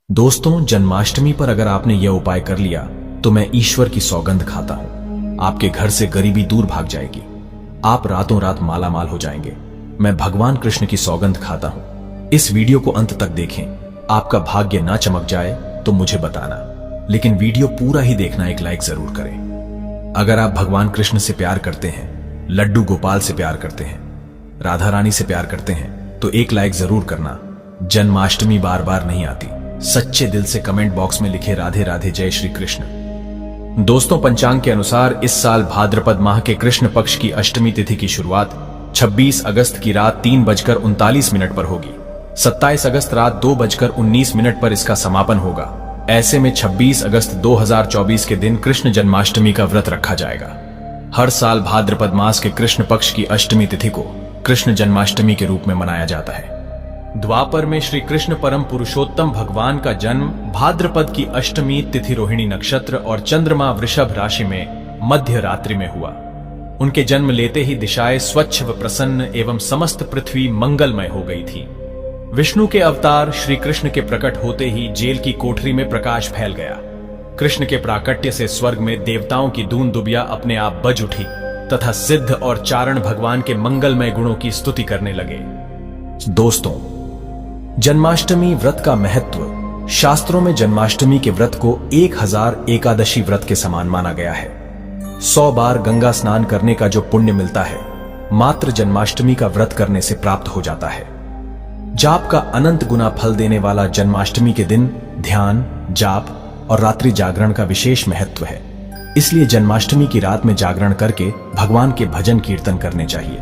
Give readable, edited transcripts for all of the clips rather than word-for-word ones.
दोस्तों, जन्माष्टमी पर अगर आपने यह उपाय कर लिया तो मैं ईश्वर की सौगंध खाता हूं, आपके घर से गरीबी दूर भाग जाएगी, आप रातों रात माला माल हो जाएंगे। मैं भगवान कृष्ण की सौगंध खाता हूं। इस वीडियो को अंत तक देखें। आपका भाग्य ना चमक जाए तो मुझे बताना, लेकिन वीडियो पूरा ही देखना, एक लाइक जरूर करें। अगर आप भगवान कृष्ण से प्यार करते हैं, लड्डू गोपाल से प्यार करते हैं, राधा रानी से प्यार करते हैं, तो एक लाइक जरूर करना। जन्माष्टमी बार बार नहीं आती। सच्चे दिल से कमेंट बॉक्स में लिखे राधे राधे, जय श्री कृष्ण। दोस्तों, पंचांग के अनुसार इस साल भाद्रपद माह के कृष्ण पक्ष की अष्टमी तिथि की शुरुआत 26 अगस्त की रात 3:39 पर होगी। 27 अगस्त रात 2:19 पर इसका समापन होगा। ऐसे में 26 अगस्त 2024 के दिन कृष्ण जन्माष्टमी का व्रत रखा जाएगा। हर साल भाद्रपद मास के कृष्ण पक्ष की अष्टमी तिथि को कृष्ण जन्माष्टमी के रूप में मनाया जाता है। द्वापर में श्री कृष्ण परम पुरुषोत्तम भगवान का जन्म भाद्रपद की अष्टमी तिथि रोहिणी नक्षत्र और चंद्रमा वृषभ राशि में मध्य रात्रि में हुआ। उनके जन्म लेते ही दिशाएं स्वच्छ व प्रसन्न एवं समस्त पृथ्वी मंगलमय हो गई थी। विष्णु के अवतार श्री कृष्ण के प्रकट होते ही जेल की कोठरी में प्रकाश फैल गया। कृष्ण के प्राकट्य से स्वर्ग में देवताओं की दून दुबिया अपने आप बज उठी तथा सिद्ध और चारण भगवान के मंगलमय गुणों की स्तुति करने लगे। दोस्तों, जन्माष्टमी व्रत का महत्व। शास्त्रों में जन्माष्टमी के व्रत को 1000 एकादशी व्रत के समान माना गया है। 100 बार गंगा स्नान करने का जो पुण्य मिलता है, मात्र जन्माष्टमी का व्रत करने से प्राप्त हो जाता है। जाप का अनंत गुना फल देने वाला जन्माष्टमी के दिन ध्यान, जाप और रात्रि जागरण का विशेष महत्व है। इसलिए जन्माष्टमी की रात में जागरण करके भगवान के भजन कीर्तन करने चाहिए।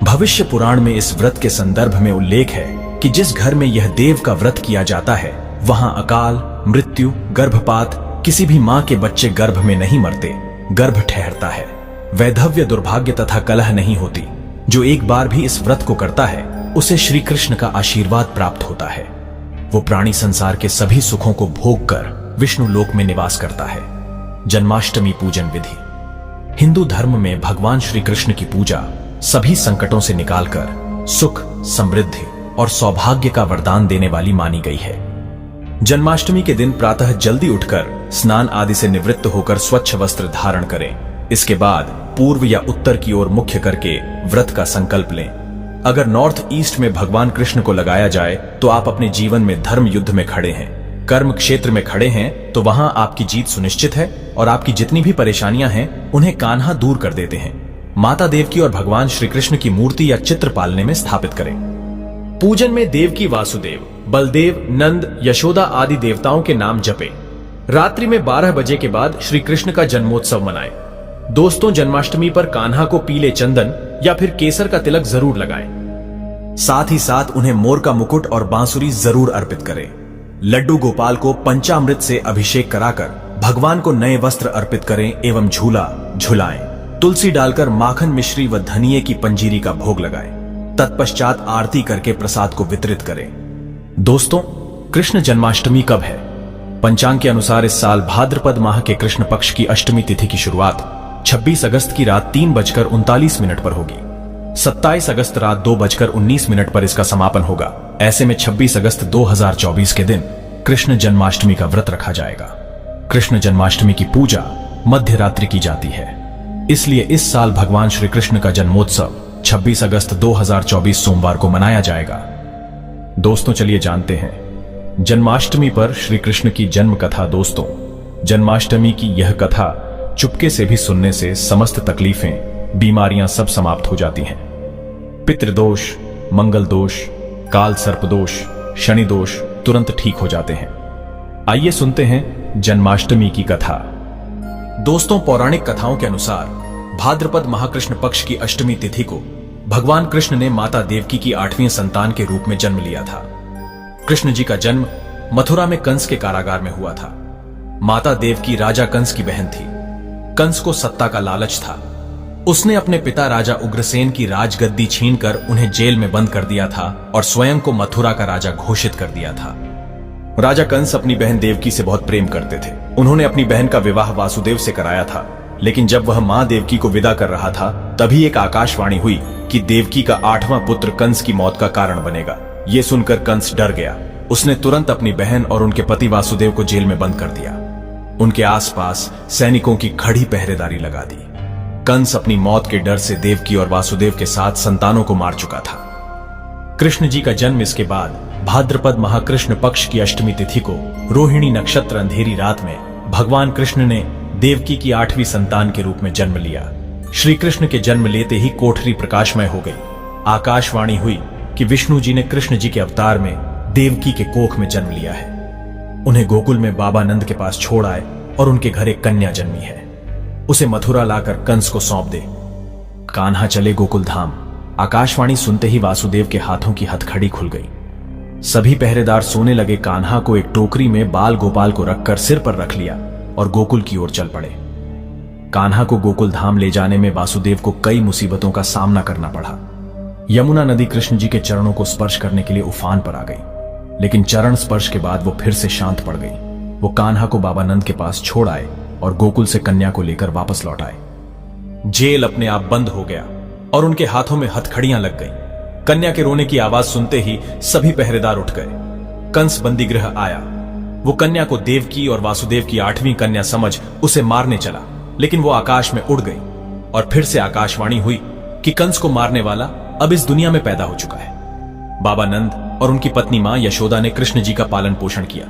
भविष्य पुराण में इस व्रत के संदर्भ में उल्लेख है कि जिस घर में यह देव का व्रत किया जाता है, वहां अकाल, मृत्यु, गर्भपात, किसी भी मां के बच्चे गर्भ में नहीं मरते, गर्भ ठहरता है। वैधव्य, दुर्भाग्य तथा कलह नहीं होती। जो एक बार भी इस व्रत को करता है, उसे श्री कृष्ण का आशीर्वाद प्राप्त होता है। वो प्राणी संसार के सभी सुखों को भोग कर विष्णु लोक में निवास करता है। जन्माष्टमी पूजन विधि। हिंदू धर्म में भगवान श्री कृष्ण की पूजा सभी संकटों से निकालकर सुख, समृद्धि और सौभाग्य का वरदान देने वाली मानी गई है। जन्माष्टमी के दिन प्रातः जल्दी उठकर स्नान आदि से निवृत्त होकर स्वच्छ वस्त्र धारण करें। इसके बाद पूर्व या उत्तर की ओर मुख्य करके व्रत का संकल्प लें। अगर नॉर्थ ईस्ट में भगवान कृष्ण को लगाया जाए तो आप अपने जीवन में धर्म युद्ध में खड़े हैं, कर्म क्षेत्र में खड़े हैं, तो वहां आपकी जीत सुनिश्चित है और आपकी जितनी भी परेशानियां हैं उन्हें कान्हा दूर कर देते हैं। माता देवकी और भगवान श्री कृष्ण की मूर्ति या चित्र पालने में स्थापित करें। पूजन में देवकी वासुदेव, बलदेव, नंद, यशोदा आदि देवताओं के नाम जपे। रात्रि में 12 बजे के बाद श्री कृष्ण का जन्मोत्सव मनाएं। दोस्तों, जन्माष्टमी पर कान्हा को पीले चंदन या फिर केसर का तिलक जरूर लगाएं। साथ ही साथ उन्हें मोर का मुकुट और बांसुरी जरूर अर्पित करें। लड्डू गोपाल को पंचामृत से अभिषेक कराकर भगवान को नए वस्त्र अर्पित करें एवं झूला झुलाएं। तुलसी डालकर माखन, मिश्री व धनिये की पंजीरी का भोग लगाएं। तत्पश्चात आरती करके प्रसाद को वितरित करें। दोस्तों, कृष्ण जन्माष्टमी कब है? पंचांग के अनुसार इस साल भाद्रपद माह के कृष्ण पक्ष की अष्टमी तिथि की शुरुआत 26 अगस्त की रात 3:39 पर होगी। 27 अगस्त रात 2:19 पर इसका समापन होगा। ऐसे में 26 अगस्त 2024 के दिन कृष्ण जन्माष्टमी का व्रत रखा जाएगा। कृष्ण जन्माष्टमी की पूजा मध्य रात्रि की जाती है, इसलिए इस साल भगवान श्री कृष्ण का जन्मोत्सव 26 अगस्त 2024 सोमवार को मनाया जाएगा। दोस्तों, चलिए जानते हैं जन्माष्टमी पर श्री कृष्ण की जन्म कथा। दोस्तों, जन्माष्टमी की यह कथा चुपके से भी सुनने से समस्त तकलीफें, बीमारियां सब समाप्त हो जाती हैं। पितृदोष, मंगल दोष, काल सर्प दोष, शनि दोष तुरंत ठीक हो जाते हैं। आइए सुनते हैं जन्माष्टमी की कथा। दोस्तों, पौराणिक कथाओं के अनुसार भाद्रपद महाकृष्ण पक्ष की अष्टमी तिथि को भगवान कृष्ण ने माता देवकी की 8वीं संतान के रूप में जन्म लिया था। कृष्ण जी का जन्म मथुरा में कंस के कारागार में हुआ था। माता देवकी राजा कंस की बहन थी। कंस को सत्ता का लालच था। उसने अपने पिता राजा उग्रसेन की राजगद्दी छीनकर उन्हें जेल में बंद कर दिया था और स्वयं को मथुरा का राजा घोषित कर दिया था। राजा कंस अपनी बहन देवकी से बहुत प्रेम करते थे। उन्होंने अपनी बहन का विवाह वासुदेव से कराया था, लेकिन जब वह मां देवकी को विदा कर रहा था, तभी एक आकाशवाणी हुई कि देवकी का 8वां पुत्र कंस की मौत का कारण बनेगा। ये सुनकर कंस डर गया। उसने तुरंत अपनी बहन और उनके पति वासुदेव को जेल में बंद कर दिया। उनके आसपास सैनिकों की खड़ी पहरेदारी लगा दी। कंस अपनी मौत के डर से देवकी और वासुदेव के साथ संतानों को मार चुका था। कृष्ण जी का जन्म इसके बाद भाद्रपद महाकृष्ण पक्ष की अष्टमी तिथि को रोहिणी नक्षत्र अंधेरी रात में भगवान कृष्ण ने देवकी की 8वीं संतान के रूप में जन्म लिया। श्री कृष्ण के जन्म लेते ही कोठरी प्रकाशमय हो गई। आकाशवाणी हुई कि विष्णु जी ने कृष्ण जी के अवतार में देवकी के कोख में जन्म लिया है। उन्हें गोकुल में बाबा नंद के पास छोड़ आए और उनके घर एक कन्या जन्मी है। उसे मथुरा लाकर कंस को सौंप दे। कान्हा चले गोकुल धाम। आकाशवाणी सुनते ही वासुदेव के हाथों की हथकड़ी खुल गई। सभी पहरेदार सोने लगे। कान्हा को एक टोकरी में बाल गोपाल को रखकर सिर पर रख लिया और गोकुल की ओर चल पड़े। कान्हा को गोकुल धाम ले जाने में वासुदेव को कई मुसीबतों का सामना करना पड़ा। यमुना नदी कृष्ण जी के चरणों को स्पर्श करने के लिए उफान पर आ गई, लेकिन चरण स्पर्श के बाद वो फिर से शांत पड़ गई। वो कान्हा को बाबा नंद के पास छोड़ आए और गोकुल से कन्या को लेकर वापस लौट आए। जेल अपने आप बंद हो गया और उनके हाथों में हथकड़ियां लग गईं। कन्या के रोने की आवाज सुनते ही सभी पहरेदार उठ गए। कंस बंदी गृह आया। वो कन्या को देवकी और वासुदेव की 8वीं कन्या समझ उसे मारने चला, लेकिन वो आकाश में उड़ गई और फिर से आकाशवाणी हुई कि कंस को मारने वाला अब इस दुनिया में पैदा हो चुका है। बाबा नंद और उनकी पत्नी मां यशोदा ने कृष्ण जी का पालन पोषण किया।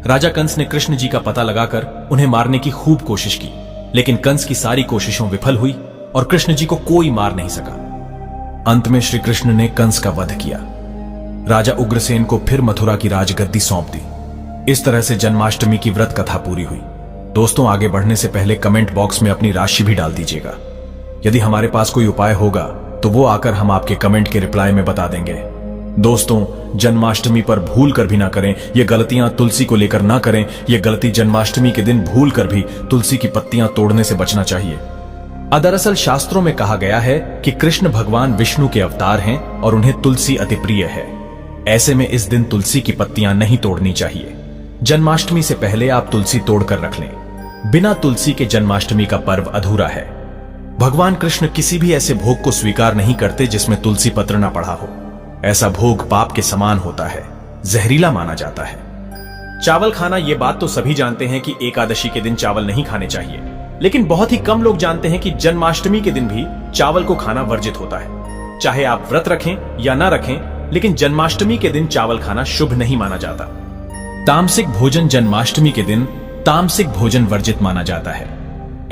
राजा कंस ने कृष्ण जी का पता लगाकर उन्हें मारने की खूब कोशिश की, लेकिन कंस की सारी कोशिशों विफल हुई और कृष्ण जी को कोई मार नहीं सका। अंत में श्री कृष्ण ने कंस का वध किया। राजा उग्रसेन को फिर मथुरा की राजगद्दी सौंप दी। इस तरह से जन्माष्टमी की व्रत कथा पूरी हुई। दोस्तों, आगे बढ़ने से पहले कमेंट बॉक्स में अपनी राशि भी डाल दीजिएगा। यदि हमारे पास कोई उपाय होगा तो वो आकर हम आपके कमेंट के रिप्लाई में बता देंगे। दोस्तों, जन्माष्टमी पर भूल कर भी ना करें। ये गलतियां तुलसी को लेकर ना करें। ये गलती जन्माष्टमी के दिन भूल कर भी तुलसी की पत्तियां तोड़ने से बचना चाहिए। दरअसल शास्त्रों में कहा गया है कि कृष्ण भगवान विष्णु के अवतार हैं और उन्हें तुलसी अति प्रिय है। ऐसे में इस दिन तुलसी की पत्तियां नहीं तोड़नी चाहिए। जन्माष्टमी से पहले आप तुलसी तोड़कर रख लें। बिना तुलसी के जन्माष्टमी का पर्व अधूरा है। भगवान कृष्ण किसी भी ऐसे भोग को स्वीकार नहीं करते जिसमें तुलसी पत्र न पड़ा हो। ऐसा भोग पाप के समान होता है, जहरीला माना जाता है। चावल खाना, ये बात तो सभी जानते हैं कि एकादशी के दिन चावल नहीं खाने चाहिए, लेकिन बहुत ही कम लोग जानते हैं कि जन्माष्टमी के दिन भी चावल को खाना वर्जित होता है। चाहे आप व्रत रखें या ना रखें, लेकिन जन्माष्टमी के दिन चावल खाना शुभ नहीं माना जाता। तामसिक भोजन जन्माष्टमी के दिन तामसिक भोजन वर्जित माना जाता है।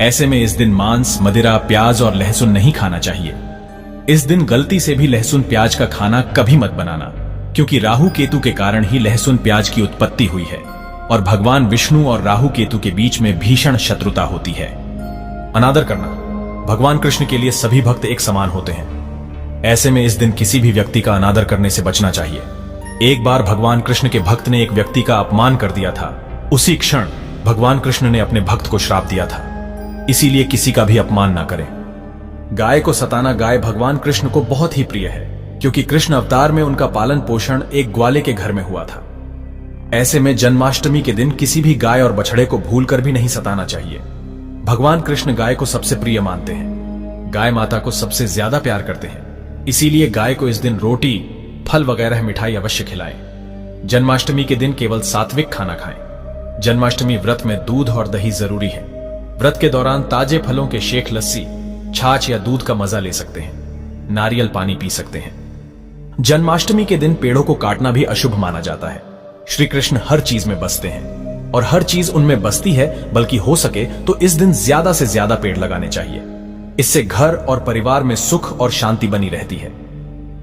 ऐसे में इस दिन मांस, मदिरा, प्याज और लहसुन नहीं खाना चाहिए। इस दिन गलती से भी लहसुन प्याज का खाना कभी मत बनाना, क्योंकि राहु केतु के कारण ही लहसुन प्याज की उत्पत्ति हुई है और भगवान विष्णु और राहु केतु के बीच में भीषण शत्रुता होती है। अनादर करना, भगवान कृष्ण के लिए सभी भक्त एक समान होते हैं। ऐसे में इस दिन किसी भी व्यक्ति का अनादर करने से बचना चाहिए। एक बार भगवान कृष्ण के भक्त ने एक व्यक्ति का अपमान कर दिया था। उसी क्षण भगवान कृष्ण ने अपने भक्त को श्राप दिया था। इसीलिए किसी का भी अपमान ना करें। गाय को सताना, गाय भगवान कृष्ण को बहुत ही प्रिय है, क्योंकि कृष्ण अवतार में उनका पालन पोषण एक ग्वाले के घर में हुआ था। ऐसे में जन्माष्टमी के दिन किसी भी गाय और बछड़े को भूलकर भी नहीं सताना चाहिए। भगवान कृष्ण गाय को सबसे प्रिय मानते हैं। गाय माता को सबसे ज्यादा प्यार करते हैं। इसीलिए गाय को इस दिन रोटी, फल वगैरह मिठाई अवश्य खिलाएं। जन्माष्टमी के दिन केवल सात्विक खाना खाएं। जन्माष्टमी व्रत में दूध और दही जरूरी है। व्रत के दौरान ताजे फलों के शेक, लस्सी, छाछ या दूध का मजा ले सकते हैं। नारियल पानी पी सकते हैं। जन्माष्टमी के दिन पेड़ों को काटना भी अशुभ माना जाता है। श्री कृष्ण हर चीज में बसते हैं और हर चीज उनमें बसती है, बल्कि हो सके तो इस दिन ज्यादा से ज्यादा पेड़ लगाने चाहिए। इससे घर और परिवार में सुख और शांति बनी रहती है।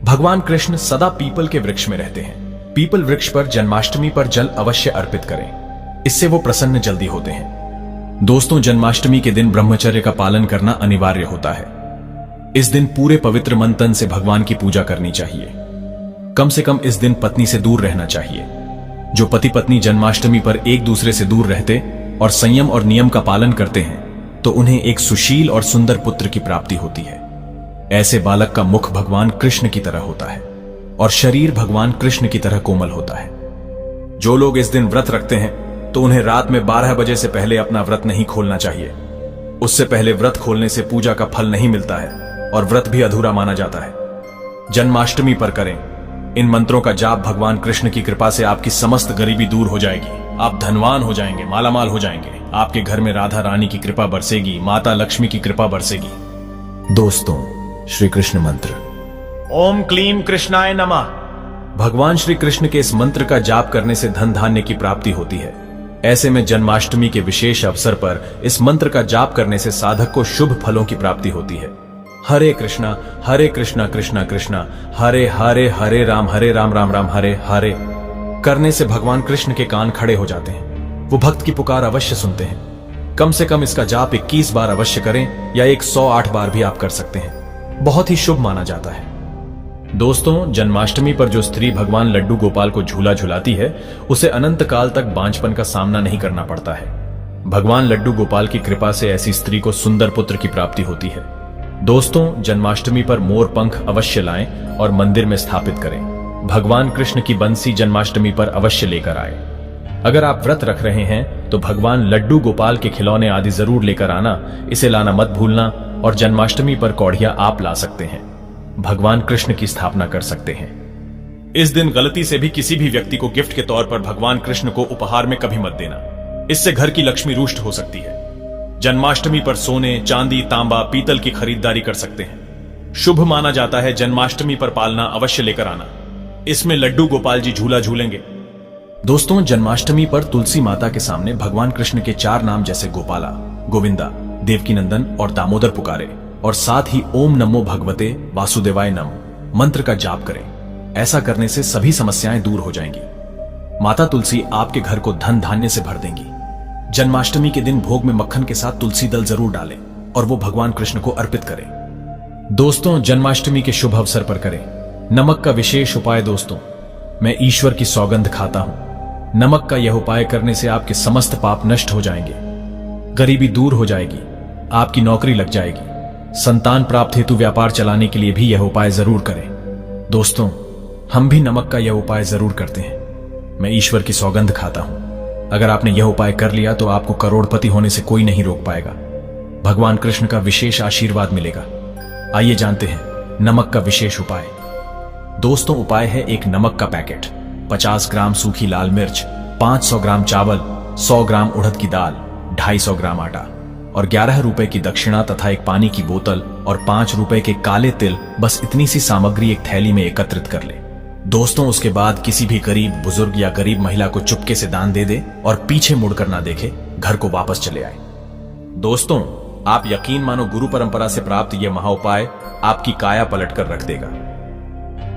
भगवान कृष्ण सदा पीपल के वृक्ष में रहते हैं। पीपल वृक्ष पर जन्माष्टमी पर जल अवश्य अर्पित करें। इससे वो प्रसन्न जल्दी होते हैं। दोस्तों, जन्माष्टमी के दिन ब्रह्मचर्य का पालन करना अनिवार्य होता है। इस दिन पूरे पवित्र मन तन से भगवान की पूजा करनी चाहिए। कम से कम इस दिन पत्नी से दूर रहना चाहिए। जो पति पत्नी जन्माष्टमी पर एक दूसरे से दूर रहते और संयम और नियम का पालन करते हैं, तो उन्हें एक सुशील और सुंदर पुत्र की प्राप्ति होती है। ऐसे बालक का मुख भगवान कृष्ण की तरह होता है और शरीर भगवान कृष्ण की तरह कोमल होता है। जो लोग इस दिन व्रत रखते हैं तो उन्हें रात में 12 बजे से पहले अपना व्रत नहीं खोलना चाहिए। उससे पहले व्रत खोलने से पूजा का फल नहीं मिलता है और व्रत भी अधूरा माना जाता है। जन्माष्टमी पर करें, इन मंत्रों का जाप भगवान कृष्ण की कृपा से आपकी समस्त गरीबी दूर हो जाएगी। आप धनवान हो जाएंगे, मालामाल हो जाएंगे। आपके घर में राधा रानी की कृपा बरसेगी, माता लक्ष्मी की कृपा बरसेगी। दोस्तों, श्री कृष्ण मंत्र ओम क्लीम कृष्णाय नमः। भगवान श्री कृष्ण के इस मंत्र का जाप करने से धन धान्य की प्राप्ति होती है। ऐसे में जन्माष्टमी के विशेष अवसर पर इस मंत्र का जाप करने से साधक को शुभ फलों की प्राप्ति होती है। हरे कृष्णा कृष्णा कृष्णा हरे हरे, हरे राम राम राम हरे हरे करने से भगवान कृष्ण के कान खड़े हो जाते हैं। वो भक्त की पुकार अवश्य सुनते हैं। कम से कम इसका जाप 21 बार अवश्य करें या 108 बार भी आप कर सकते हैं। बहुत ही शुभ माना जाता है। दोस्तों, जन्माष्टमी पर जो स्त्री भगवान लड्डू गोपाल को झूला झुलाती है उसे अनंत काल तक बांझपन का सामना नहीं करना पड़ता है। भगवान लड्डू गोपाल की कृपा से ऐसी स्त्री को सुंदर पुत्र की प्राप्ति होती है। दोस्तों, जन्माष्टमी पर मोर पंख अवश्य लाएं और मंदिर में स्थापित करें। भगवान कृष्ण की बंसी जन्माष्टमी पर अवश्य लेकर आए। अगर आप व्रत रख रहे हैं तो भगवान लड्डू गोपाल के खिलौने आदि जरूर लेकर आना। इसे लाना मत भूलना। और जन्माष्टमी पर कौड़िया आप ला सकते हैं। भगवान कृष्ण की स्थापना कर सकते हैं। इस दिन गलती से भी किसी भी व्यक्ति को गिफ्ट के तौर पर भगवान कृष्ण को उपहार में कभी मत देना। इससे घर की लक्ष्मी रुष्ट हो सकती है। जन्माष्टमी पर सोने, चांदी, तांबा, पीतल की खरीदारी कर सकते हैं। शुभ माना जाता है जन्माष्टमी पर पालना अवश्य लेकर आना। इसमें लड्डू गोपाल जी झूला झूलेंगे। दोस्तों, जन्माष्टमी पर तुलसी माता के सामने भगवान कृष्ण के 4 नाम जैसे गोपाला, गोविंदा, देवकीनंदन और दामोदर पुकारे और साथ ही ओम नमो भगवते वासुदेवाय नम मंत्र का जाप करें। ऐसा करने से सभी समस्याएं दूर हो जाएंगी। माता तुलसी आपके घर को धन धान्य से भर देंगी। जन्माष्टमी के दिन भोग में मक्खन के साथ तुलसी दल जरूर डालें और वो भगवान कृष्ण को अर्पित करें। दोस्तों, जन्माष्टमी के शुभ अवसर पर करें नमक का विशेष उपाय। दोस्तों, मैं ईश्वर की सौगंध खाता हूं। नमक का यह उपाय करने से आपके समस्त पाप नष्ट हो जाएंगे, गरीबी दूर हो जाएगी, आपकी नौकरी लग जाएगी। संतान प्राप्त हेतु व्यापार चलाने के लिए भी यह उपाय जरूर करें। दोस्तों, हम भी नमक का यह उपाय जरूर करते हैं। मैं ईश्वर की सौगंध खाता हूं। अगर आपने यह उपाय कर लिया तो आपको करोड़पति होने से कोई नहीं रोक पाएगा। भगवान कृष्ण का विशेष आशीर्वाद मिलेगा। आइए जानते हैं नमक का विशेष उपाय। दोस्तों, उपाय है एक नमक का पैकेट, 50 ग्राम सूखी लाल मिर्च, 500 ग्राम चावल, 100 ग्राम उड़द की दाल, 250 ग्राम आटा और 11 रुपए की दक्षिणा तथा एक पानी की बोतल और 5 रुपए के काले तिल। बस इतनी सी सामग्री एक थैली में एकत्रित कर ले। दोस्तों, उसके बाद किसी भी गरीब बुजुर्ग या गरीब महिला को चुपके से दान दे दे और पीछे मुड़कर ना देखे, घर को वापस चले आए। दोस्तों, आप यकीन मानो गुरु परंपरा से प्राप्त यह महाउपाय आपकी काया पलट कर रख देगा।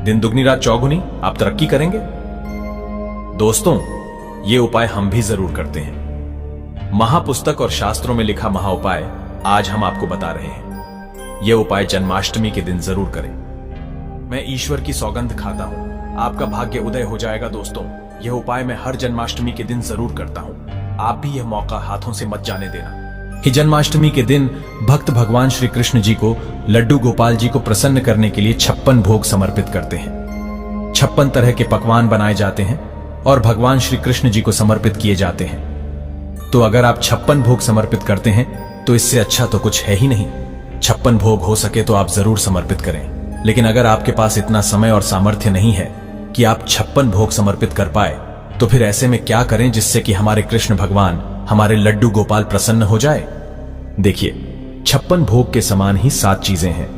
दिन दुगनी रात चौगुनी, आप तरक्की करेंगे। दोस्तों, ये उपाय हम भी जरूर करते हैं। महापुस्तक और शास्त्रों में लिखा महाउपाय आज हम आपको बता रहे हैं। यह उपाय जन्माष्टमी के दिन जरूर करें। मैं ईश्वर की सौगंध खाता हूं, आपका भाग्य उदय हो जाएगा। दोस्तों, यह उपाय मैं हर जन्माष्टमी के दिन जरूर करता हूं। आप भी यह मौका हाथों से मत जाने देना कि जन्माष्टमी के दिन भक्त भगवान श्री कृष्ण जी को लड्डू गोपाल जी को प्रसन्न करने के लिए 56 भोग समर्पित करते हैं। 56 तरह के पकवान बनाए जाते हैं और भगवान श्री कृष्ण जी को समर्पित किए जाते हैं। तो अगर आप 56 भोग समर्पित करते हैं तो इससे अच्छा तो कुछ है ही नहीं। 56 भोग हो सके तो आप जरूर समर्पित करें। लेकिन अगर आपके पास इतना समय और सामर्थ्य नहीं है कि आप 56 भोग समर्पित कर पाए, तो फिर ऐसे में क्या करें जिससे कि हमारे कृष्ण भगवान, हमारे लड्डू गोपाल प्रसन्न हो जाए। देखिए, 56 भोग के समान ही 7 चीजें हैं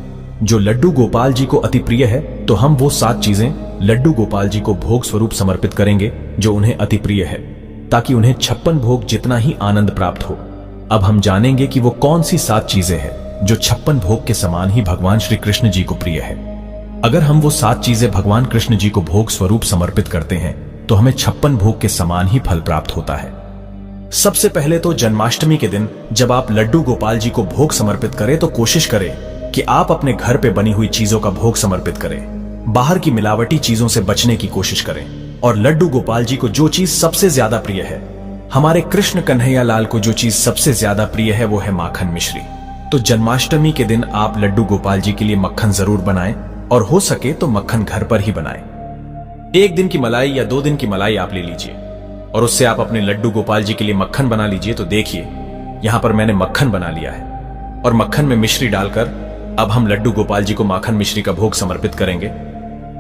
जो लड्डू गोपाल जी को अति प्रिय है। तो हम वो 7 चीजें लड्डू गोपाल जी को भोग स्वरूप समर्पित करेंगे जो उन्हें अति प्रिय है, ताकि उन्हें 56 भोग जितना ही आनंद प्राप्त हो। अब हम जानेंगे कि वो कौन सी 7 चीजें हैं जो 56 भोग के समान ही भगवान श्री कृष्ण जी को प्रिय है। अगर हम वो 7 चीजें भगवान कृष्ण जी को भोग स्वरूप समर्पित करते हैं तो हमें 56 भोग के समान ही फल प्राप्त होता है। सबसे पहले तो जन्माष्टमी के दिन जब आप लड्डू गोपाल जी को भोग समर्पित करें तो कोशिश करें कि आप अपने घर पे बनी हुई चीजों का भोग समर्पित करें। बाहर की मिलावटी चीजों से बचने की कोशिश करें और लड्डू गोपाल जी को जो चीज सबसे ज्यादा प्रिय है, हमारे कृष्ण कन्हैया लाल को जो चीज सबसे ज्यादा प्रिय है वो है माखन मिश्री। तो जन्माष्टमी के दिन आप लड्डू गोपाल जी के लिए मक्खन जरूर बनाएं और हो सके तो मक्खन घर पर ही बनाएं। 1 दिन की मलाई या 2 दिन की मलाई आप ले लीजिए और उससे आप अपने लड्डू गोपाल जी के लिए मक्खन बना लीजिए। तो देखिए, यहां पर मैंने मक्खन बना लिया है और मक्खन में मिश्री डालकर अब हम लड्डू गोपाल जी को माखन मिश्री का भोग समर्पित करेंगे।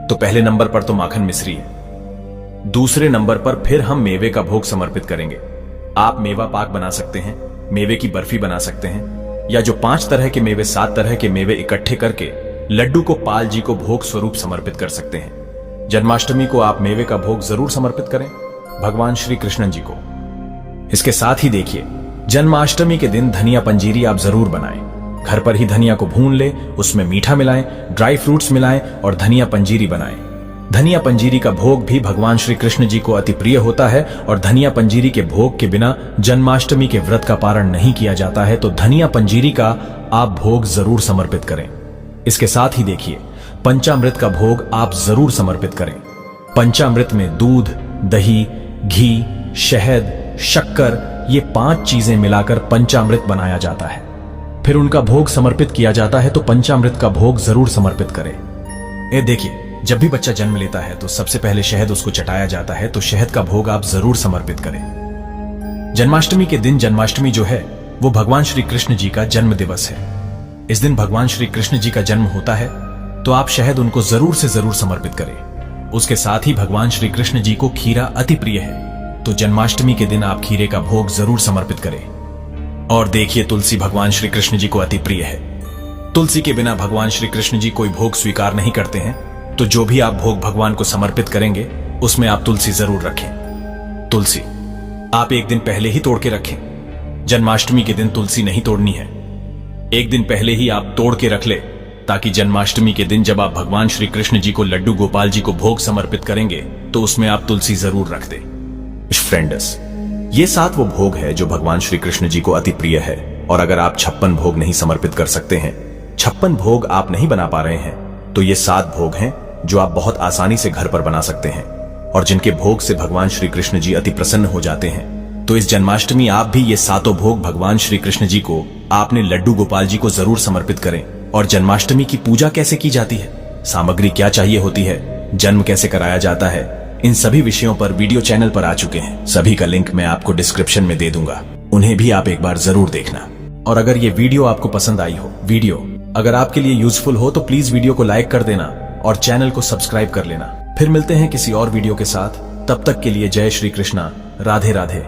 तो पहले नंबर पर तो माखन मिश्री है। दूसरे नंबर पर फिर हम मेवे का भोग समर्पित करेंगे। आप मेवा पाक बना सकते हैं, मेवे की बर्फी बना सकते हैं, या जो 5 तरह के मेवे 7 तरह के मेवे इकट्ठे करके लड्डू को पाल जी को भोग स्वरूप समर्पित कर सकते हैं। जन्माष्टमी को आप मेवे का भोग जरूर समर्पित करें भगवान श्री कृष्ण जी को। इसके साथ ही देखिए, जन्माष्टमी के दिन धनिया पंजीरी आप जरूर बनाएं। घर पर ही धनिया को भून ले, उसमें मीठा मिलाएं, ड्राई फ्रूट्स मिलाएं और धनिया पंजीरी बनाएं। धनिया पंजीरी का भोग भी भगवान श्री कृष्ण जी को अति प्रिय होता है और धनिया पंजीरी के भोग के बिना जन्माष्टमी के व्रत का पारण नहीं किया जाता है, तो धनिया पंजीरी का आप भोग जरूर समर्पित करें। इसके साथ ही देखिए, पंचामृत का भोग आप जरूर समर्पित करें। पंचामृत में दूध, दही, घी, शहद, शक्कर, ये 5 चीजें मिलाकर पंचामृत बनाया जाता है। फिर उनका भोग समर्पित किया जाता है, तो पंचामृत का भोग जरूर समर्पित करें। ये देखिए, जब भी बच्चा जन्म लेता है तो सबसे पहले शहद उसको चटाया जाता है, तो शहद का भोग आप जरूर समर्पित करें। जन्माष्टमी के दिन, जन्माष्टमी जो है वो भगवान श्री कृष्ण जी का जन्म दिवस है। इस दिन भगवान श्री कृष्ण जी का जन्म होता है, तो आप शहद उनको जरूर से जरूर समर्पित करें। उसके साथ ही भगवान श्री कृष्ण जी को खीरा अति प्रिय है, तो जन्माष्टमी के दिन आप खीरे का भोग जरूर समर्पित करें। और देखिए, तुलसी भगवान श्री कृष्ण जी को अति प्रिय है। तुलसी के बिना भगवान श्री कृष्ण जी कोई भोग स्वीकार नहीं करते हैं, तो जो भी आप भोग भगवान को समर्पित करेंगे उसमें आप तुलसी जरूर रखें। तुलसी आप एक दिन पहले ही तोड़ के रखें। जन्माष्टमी के दिन तुलसी नहीं तोड़नी है, एक दिन पहले ही आप तोड़ के रख ले, ताकि जन्माष्टमी के दिन जब आप भगवान श्री कृष्ण जी को लड्डू गोपाल जी को भोग समर्पित करेंगे तो उसमें आप तुलसी जरूर रख दें। फ्रेंड्स, ये 7 वो भोग है जो भगवान श्री कृष्ण जी को अति प्रिय है। और अगर आप 56 भोग नहीं समर्पित कर सकते हैं, 56 भोग आप नहीं बना पा रहे हैं, तो ये 7 भोग हैं जो आप बहुत आसानी से घर पर बना सकते हैं और जिनके भोग से भगवान श्री कृष्ण जी अति प्रसन्न हो जाते हैं। तो इस जन्माष्टमी आप भी ये 7 भोग भगवान श्री कृष्ण जी को आपने लड्डू गोपाल जी को जरूर समर्पित करें। और जन्माष्टमी की पूजा कैसे की जाती है, सामग्री क्या चाहिए होती है, जन्म कैसे कराया जाता है, इन सभी विषयों पर वीडियो चैनल पर आ चुके हैं। सभी का लिंक मैं आपको डिस्क्रिप्शन में दे दूंगा, उन्हें भी आप एक बार जरूर देखना। और अगर ये वीडियो आपको पसंद आई हो, वीडियो अगर आपके लिए यूजफुल हो, तो प्लीज वीडियो को लाइक कर देना और चैनल को सब्सक्राइब कर लेना। फिर मिलते हैं किसी और वीडियो के साथ, तब तक के लिए जय श्री कृष्णा, राधे राधे।